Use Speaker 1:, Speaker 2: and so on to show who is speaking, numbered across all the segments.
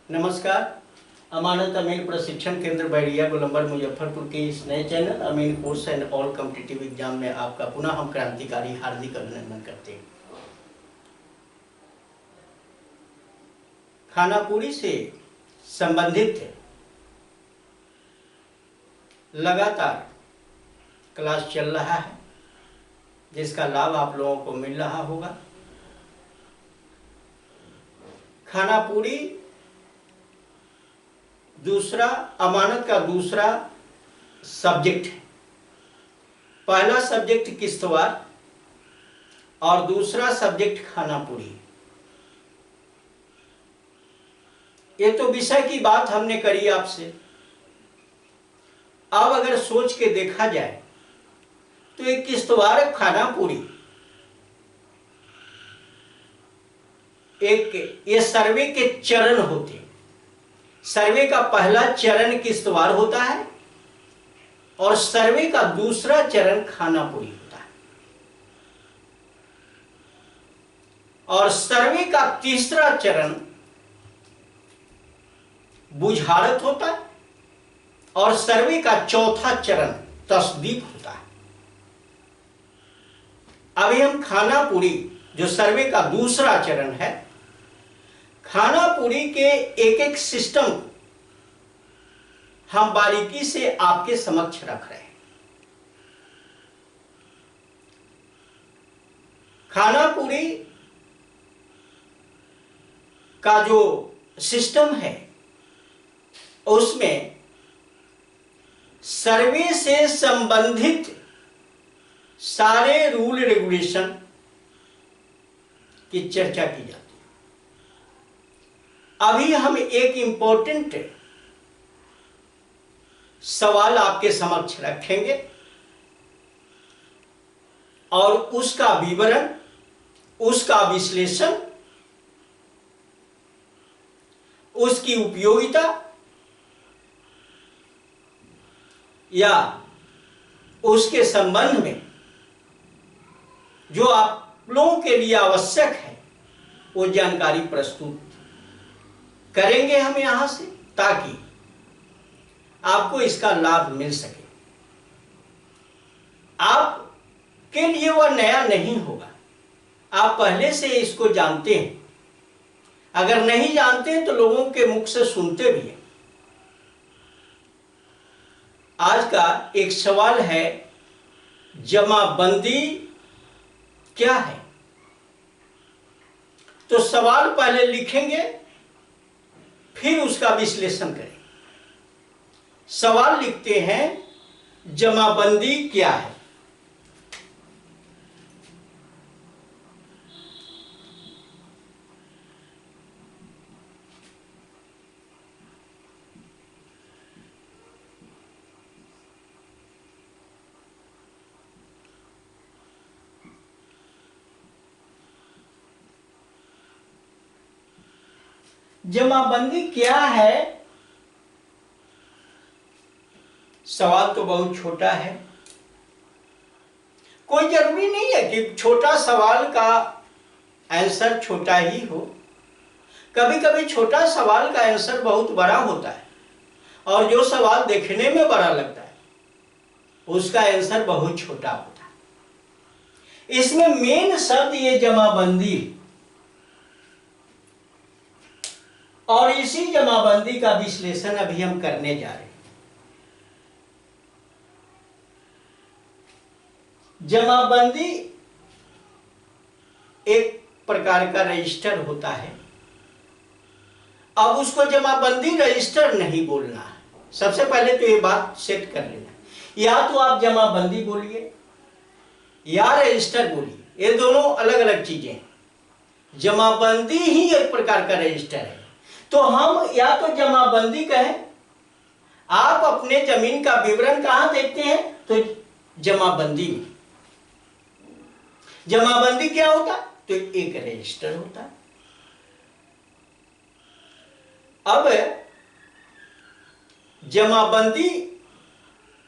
Speaker 1: नमस्कार। अमानत अमीन प्रशिक्षण केंद्र बैरिया गोलंबर मुजफ्फरपुर के इस नए चैनल अमीन course and all competitive exam में आपका पुनः हम क्रांतिकारी हार्दिक अभिनंदन करते हैं। खानापुरी से संबंधित लगातार क्लास चल रहा है, जिसका लाभ आप लोगों को मिल रहा होगा। खानापुरी दूसरा अमानत का दूसरा सब्जेक्ट है। पहला सब्जेक्ट किश्तवाड़ और दूसरा सब्जेक्ट खानापुरी। ये तो विषय की बात हमने करी आपसे। अब अगर सोच के देखा जाए तो एक किश्तवाड़ खानापुरी एक ये सर्वे के चरण होते हैं। सर्वे का पहला चरण किश्तवाड़ होता है और सर्वे का दूसरा चरण खानापुरी होता है और सर्वे का तीसरा चरण बुझारत होता है और सर्वे का चौथा चरण तस्दीक होता है। अभी हम खानापुरी जो सर्वे का दूसरा चरण है, खानापुरी के एक एक सिस्टम को हम बारीकी से आपके समक्ष रख रहे हैं। खानापुरी का जो सिस्टम है उसमें सर्वे से संबंधित सारे रूल रेगुलेशन की चर्चा की जाती है। अभी हम एक इंपॉर्टेंट सवाल आपके समक्ष रखेंगे और उसका विवरण, उसका विश्लेषण, उसकी उपयोगिता या उसके संबंध में जो आप लोगों के लिए आवश्यक है वो जानकारी प्रस्तुत करेंगे हम यहां से, ताकि आपको इसका लाभ मिल सके। आपके लिए वह नया नहीं होगा, आप पहले से इसको जानते हैं। अगर नहीं जानते हैं तो लोगों के मुख से सुनते भी हैं। आज का एक सवाल है, जमाबंदी क्या है? तो सवाल पहले लिखेंगे, फिर उसका विश्लेषण करें। सवाल लिखते हैं, जमाबंदी क्या है? जमाबंदी क्या है? सवाल तो बहुत छोटा है। कोई जरूरी नहीं है कि छोटा सवाल का आंसर छोटा ही हो। कभी कभी छोटा सवाल का आंसर बहुत बड़ा होता है और जो सवाल देखने में बड़ा लगता है उसका आंसर बहुत छोटा होता है। इसमें मेन शब्द ये जमाबंदी और इसी जमाबंदी का विश्लेषण अभी हम करने जा रहे हैं। जमाबंदी एक प्रकार का रजिस्टर होता है। अब उसको जमाबंदी रजिस्टर नहीं बोलना है। सबसे पहले तो ये बात सेट कर लेना, या तो आप जमाबंदी बोलिए या रजिस्टर बोलिए, ये दोनों अलग अलग चीजें हैं। जमाबंदी ही एक प्रकार का रजिस्टर है। तो हम या तो जमाबंदी कहें। आप अपने जमीन का विवरण कहां देखते हैं? तो जमाबंदी में। जमाबंदी क्या होता? तो एक रजिस्टर होता है। अब जमाबंदी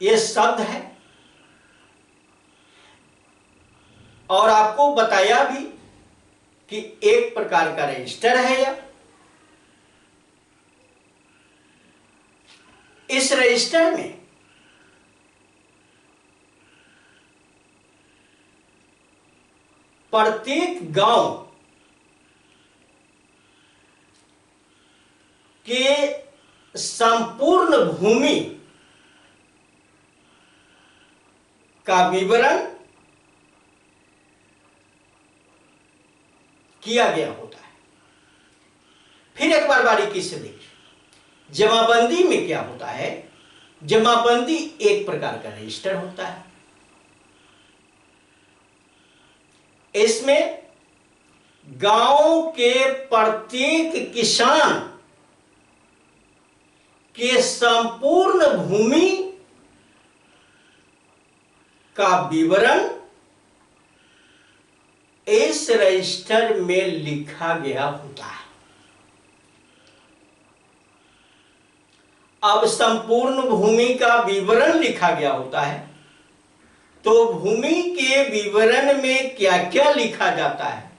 Speaker 1: ये शब्द है और आपको बताया भी कि एक प्रकार का रजिस्टर है यह। इस रजिस्टर में प्रत्येक गांव के संपूर्ण भूमि का विवरण किया गया होता है। फिर एक बार बारीकी से देखिए, जमाबंदी में क्या होता है। जमाबंदी एक प्रकार का रजिस्टर होता है। इसमें गांव के प्रत्येक किसान के संपूर्ण भूमि का विवरण इस रजिस्टर में लिखा गया होता है। अब संपूर्ण भूमि का विवरण लिखा गया होता है, तो भूमि के विवरण में क्या क्या लिखा जाता है,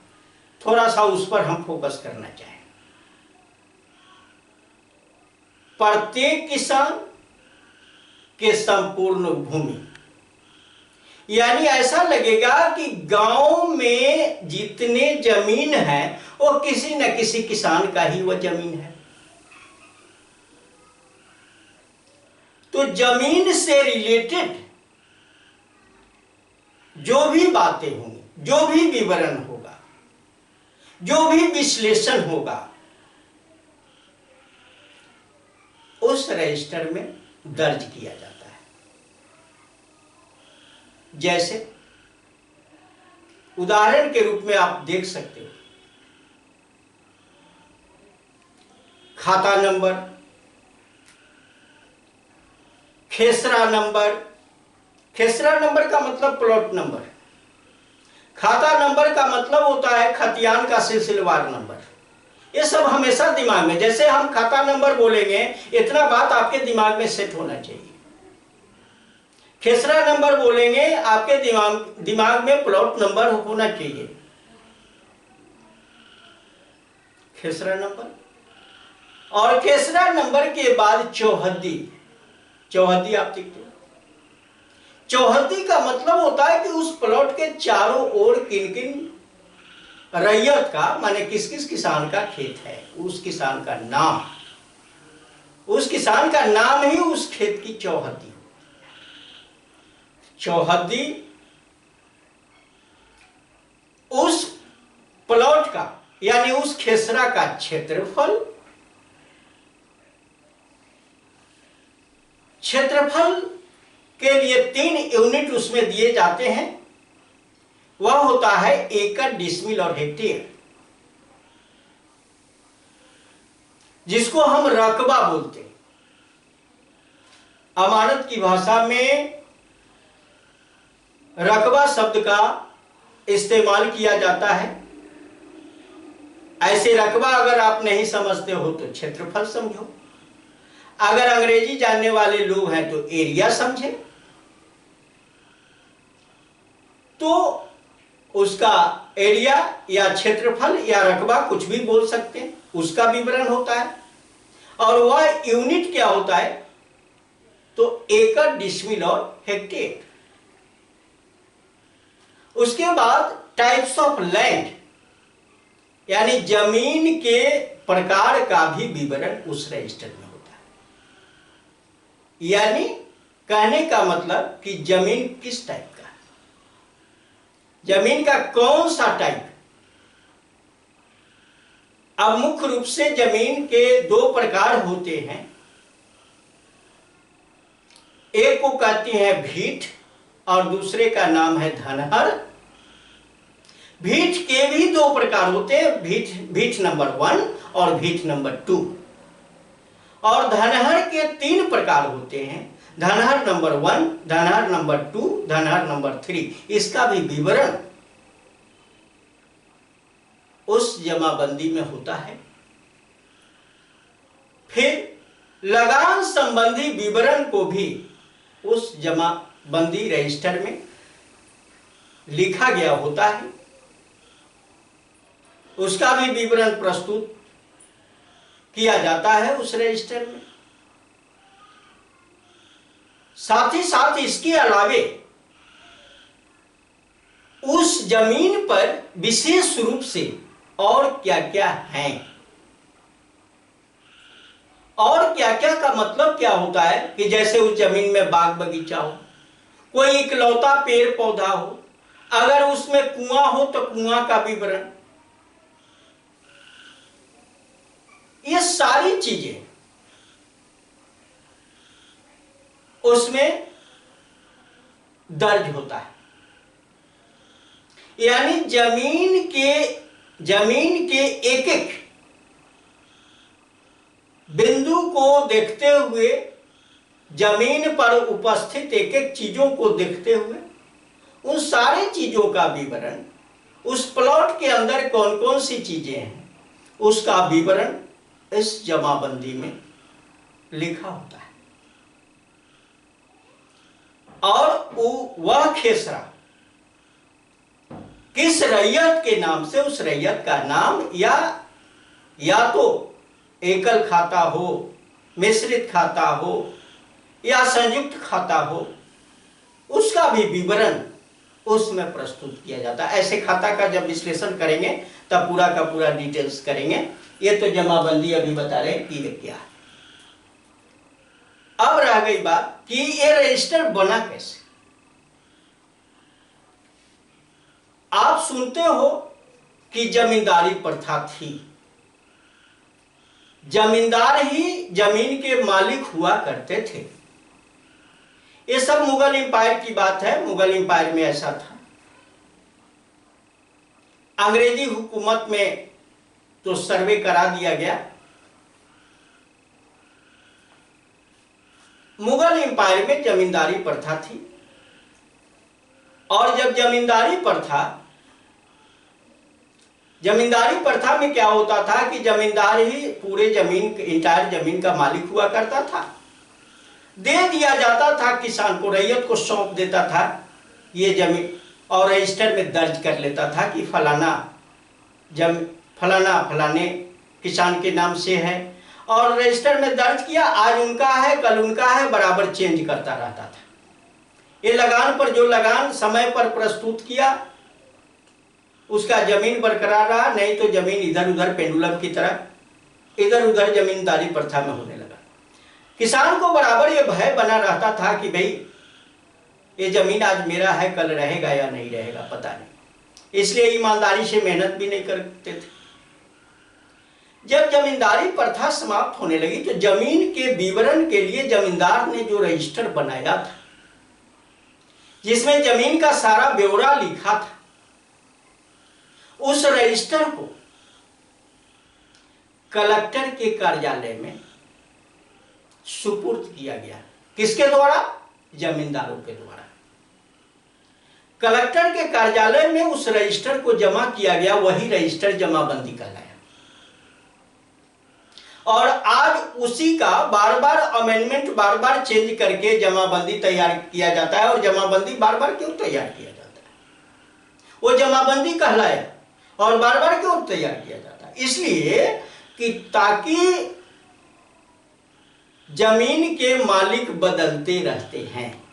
Speaker 1: थोड़ा सा उस पर हम फोकस करना चाहें। प्रत्येक किसान के संपूर्ण भूमि, यानी ऐसा लगेगा कि गांव में जितने जमीन है वो किसी न किसी किसान का ही वह जमीन है। तो जमीन से रिलेटेड जो भी बातें होंगी, जो भी विवरण होगा, जो भी विश्लेषण होगा, उस रजिस्टर में दर्ज किया जाता है। जैसे उदाहरण के रूप में आप देख सकते हो, खाता नंबर, खेसरा नंबर। खेसरा नंबर का मतलब प्लॉट नंबर। खाता नंबर का मतलब होता है खतियान का सिलसिलेवार नंबर। ये सब हमेशा दिमाग में, जैसे हम खाता नंबर बोलेंगे, इतना बात आपके दिमाग में सेट होना चाहिए। खेसरा नंबर बोलेंगे, आपके दिमाग में प्लॉट नंबर होना चाहिए। खेसरा नंबर, और खेसरा नंबर के बाद चौहद्दी। चौहद्दी आप देखते हो, चौहद्दी का मतलब होता है कि उस प्लॉट के चारों ओर किन किन रैयत का, माने किस किस किसान का खेत है, उस किसान का नाम, उस किसान का नाम ही उस खेत की चौहद्दी। चौहद्दी उस प्लॉट का, यानी उस खेसरा का क्षेत्रफल, क्षेत्रफल के लिए 3 यूनिट उसमें दिए जाते हैं। वह होता है एकड़, डिसमिल और हेक्टेयर, जिसको हम रकबा बोलते हैं। अमानत की भाषा में रकबा शब्द का इस्तेमाल किया जाता है। ऐसे रकबा अगर आप नहीं समझते हो तो क्षेत्रफल समझो, अगर अंग्रेजी जानने वाले लोग हैं तो एरिया समझे। तो उसका एरिया या क्षेत्रफल या रकबा कुछ भी बोल सकते हैं, उसका विवरण होता है। और वह यूनिट क्या होता है, तो एकड़, डिसमिल और हेक्टेयर। उसके बाद टाइप्स ऑफ लैंड, यानी जमीन के प्रकार का भी विवरण उस रजिस्टर में होता है। यानी कहने का मतलब कि जमीन किस टाइप का है, जमीन का कौन सा टाइप। अब मुख्य रूप से जमीन के 2 प्रकार होते हैं। एक को कहते हैं भीठ और दूसरे का नाम है धनहर। भीठ के भी 2 प्रकार होते हैं, भीठ नंबर 1 और भीठ नंबर 2। और धनहर के 3 प्रकार होते हैं, धनहर नंबर 1, धनहर नंबर 2, धनहर नंबर 3। इसका भी विवरण उस जमाबंदी में होता है। फिर लगान संबंधी विवरण को भी उस जमाबंदी रजिस्टर में लिखा गया होता है, उसका भी विवरण प्रस्तुत किया जाता है उस रजिस्टर में। साथ ही साथ इसके अलावे उस जमीन पर विशेष रूप से और क्या क्या है, और क्या क्या का मतलब क्या होता है कि जैसे उस जमीन में बाग बगीचा हो, कोई इकलौता पेड़ पौधा हो, अगर उसमें कुआं हो तो कुआं का विवरण, ये सारी चीजें उसमें दर्ज होता है। यानी जमीन के एक एक बिंदु को देखते हुए, जमीन पर उपस्थित एक एक चीजों को देखते हुए, उन सारी चीजों का विवरण, उस प्लॉट के अंदर कौन कौन सी चीजें हैं उसका विवरण इस जमाबंदी में लिखा होता है। और वह खेसरा किस रैयत के नाम से, उस रैयत का नाम या तो एकल खाता हो, मिश्रित खाता हो या संयुक्त खाता हो, उसका भी विवरण उसमें प्रस्तुत किया जाता है। ऐसे खाता का जब विश्लेषण करेंगे तब पूरा का पूरा डिटेल्स करेंगे। ये तो जमाबंदी अभी बता रहे हैं कि ये क्या है। अब रह गई बात कि ये रजिस्टर बना कैसे। आप सुनते हो कि जमींदारी प्रथा थी, जमींदार ही जमीन के मालिक हुआ करते थे। ये सब मुगल एम्पायर की बात है। मुगल एम्पायर में ऐसा था। अंग्रेजी हुकूमत में तो सर्वे करा दिया गया। मुगल एम्पायर में जमींदारी प्रथा थी, और जब जमींदारी प्रथा में क्या होता था कि जमींदार ही पूरे इंटायर जमीन का मालिक हुआ करता था। दे दिया जाता था किसान को, रैयत को सौंप देता था ये जमीन, और रजिस्टर में दर्ज कर लेता था कि फलाने किसान के नाम से है, और रजिस्टर में दर्ज किया। आज उनका है, कल उनका है, बराबर चेंज करता रहता था। ये लगान पर जो लगान समय पर प्रस्तुत किया उसका जमीन बरकरार रहा, नहीं तो जमीन इधर उधर पेंडुलम की तरह इधर उधर जमींदारी प्रथा में होने लगा। किसान को बराबर ये भय बना रहता था कि भाई ये जमीन आज मेरा है, कल रहेगा या नहीं रहेगा पता नहीं, इसलिए ईमानदारी से मेहनत भी नहीं करते थे। जब जमींदारी प्रथा समाप्त होने लगी तो जमीन के विवरण के लिए जमींदार ने जो रजिस्टर बनाया था, जिसमें जमीन का सारा ब्यौरा लिखा था, उस रजिस्टर को कलेक्टर के कार्यालय में सुपुर्द किया गया। किसके द्वारा? जमींदारों के द्वारा। कलेक्टर के कार्यालय में उस रजिस्टर को जमा किया गया, वही रजिस्टर जमाबंदी कहलाया। और आज उसी का बार बार अमेंडमेंट, बार बार चेंज करके जमाबंदी तैयार किया जाता है। और जमाबंदी बार बार क्यों तैयार किया जाता है? वो जमाबंदी कहलाया और बार बार क्यों तैयार किया जाता है? इसलिए कि ताकि जमीन के मालिक बदलते रहते हैं।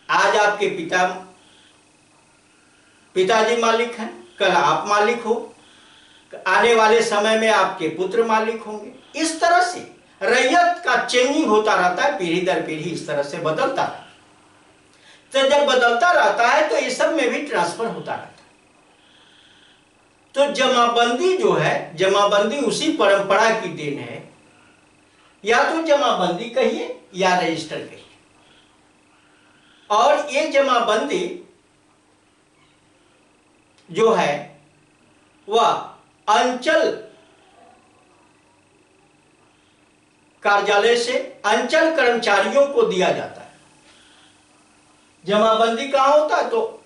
Speaker 1: आज आपके पिताजी मालिक हैं, कल आप मालिक हो, आने वाले समय में आपके पुत्र मालिक होंगे। इस तरह से रैयत का चेंजिंग होता रहता है, पीढ़ी दर पीढ़ी इस तरह से बदलता रहता है। तो जब बदलता रहता है तो इस सब में भी ट्रांसफर होता रहता है। तो जमाबंदी जो है, जमाबंदी उसी परंपरा की देन है। या तो जमाबंदी कहिए या रजिस्टर कहिए। और ये जमाबंदी जो है वह अंचल कार्यालय से अंचल कर्मचारियों को दिया जाता है। जमाबंदी कहां होता है? तो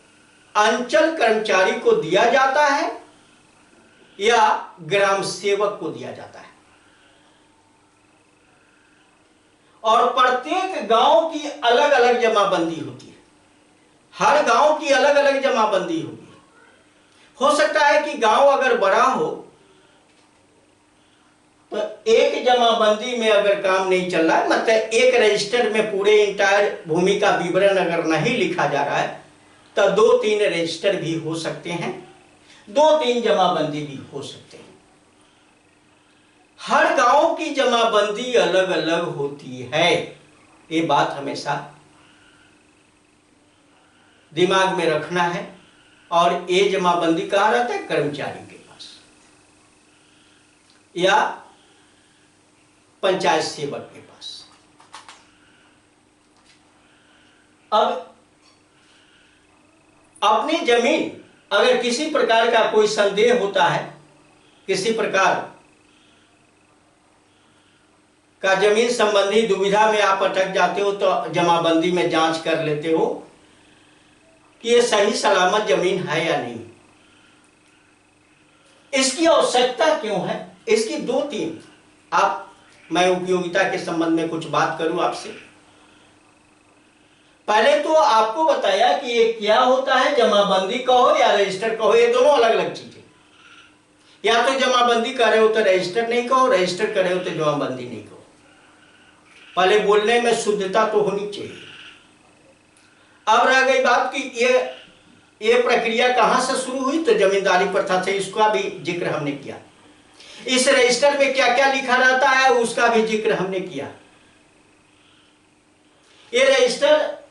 Speaker 1: अंचल कर्मचारी को दिया जाता है या ग्राम सेवक को दिया जाता है। और प्रत्येक गांव की अलग अलग जमाबंदी होती है। हर गांव की अलग अलग जमाबंदी होगी। हो सकता है कि गांव अगर बड़ा हो तो एक जमाबंदी में अगर काम नहीं चल रहा है, मतलब एक रजिस्टर में पूरे इंटायर भूमि का विवरण अगर नहीं लिखा जा रहा है, तो 2-3 रजिस्टर भी हो सकते हैं, 2-3 जमाबंदी भी हो सकते हैं। हर गांव की जमाबंदी अलग अलग होती है, ये बात हमेशा दिमाग में रखना है। और ये जमाबंदी कहाँ रहता है? कर्मचारी के पास या पंचायत सेवक के पास। अब अपनी जमीन अगर किसी प्रकार का कोई संदेह होता है, किसी प्रकार का जमीन संबंधी दुविधा में आप अटक जाते हो, तो जमाबंदी में जांच कर लेते हो कि ये सही सलामत जमीन है या नहीं। इसकी आवश्यकता क्यों है? इसकी 2-3 मैं उपयोगिता के संबंध में कुछ बात करूं आपसे। पहले तो आपको बताया कि ये क्या होता है, जमाबंदी कहो या रजिस्टर कहो, ये दोनों अलग अलग चीजें। या तो जमाबंदी कर रहे हो तो रजिस्टर नहीं कहो, रजिस्टर कर रहे हो तो जमाबंदी नहीं कहो। पहले बोलने में शुद्धता तो होनी चाहिए। अब रह गई बात कि ये प्रक्रिया कहां से शुरू हुई, तो जमींदारी प्रथा से, इसका भी जिक्र हमने किया। इस रजिस्टर में क्या क्या लिखा रहता है उसका भी जिक्र हमने किया। ये रजिस्टर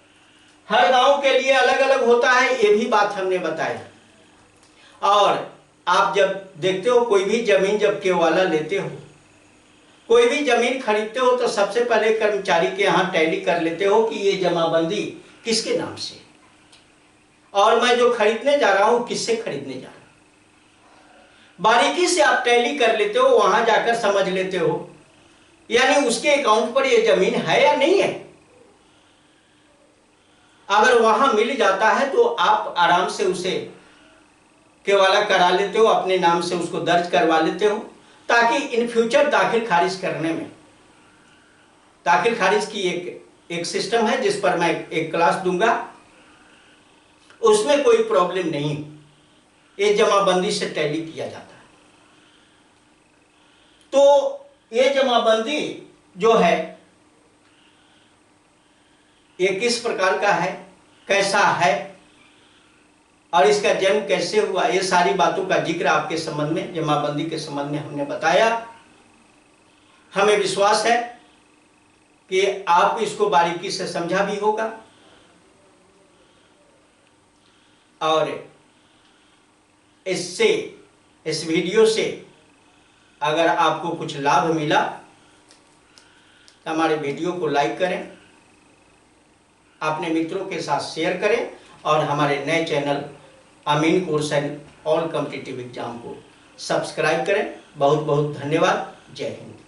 Speaker 1: हर गांव के लिए अलग अलग होता है, ये भी बात हमने बताया। और आप जब देखते हो कोई भी जमीन जब केवाला लेते हो, कोई भी जमीन खरीदते हो, तो सबसे पहले कर्मचारी के यहाँ टैली कर लेते हो कि ये जमाबंदी किसके नाम से, और मैं जो खरीदने जा रहा हूं किससे खरीदने जा रहा हूं। बारीकी से आप टैली कर लेते हो, वहां जाकर समझ लेते हो यानी उसके अकाउंट पर ये जमीन है या नहीं है। अगर वहां मिल जाता है तो आप आराम से उसे केवाला करा लेते हो, अपने नाम से उसको दर्ज करवा लेते हो, ताकि इन फ्यूचर दाखिल खारिज करने में, दाखिल खारिज की एक सिस्टम है जिस पर मैं एक क्लास दूंगा, उसमें कोई प्रॉब्लम नहीं। ये जमाबंदी से टैली किया जाता है। तो ये जमाबंदी जो है ये किस प्रकार का है, कैसा है और इसका जन्म कैसे हुआ, ये सारी बातों का जिक्र आपके संबंध में, जमाबंदी के संबंध में हमने बताया। हमें विश्वास है कि आप इसको बारीकी से समझा भी होगा और इससे, इस वीडियो से अगर आपको कुछ लाभ मिला तो हमारे वीडियो को लाइक करें, अपने मित्रों के साथ शेयर करें और हमारे नए चैनल अमीन course and all competitive exam को सब्सक्राइब करें। बहुत बहुत धन्यवाद। जय हिंद।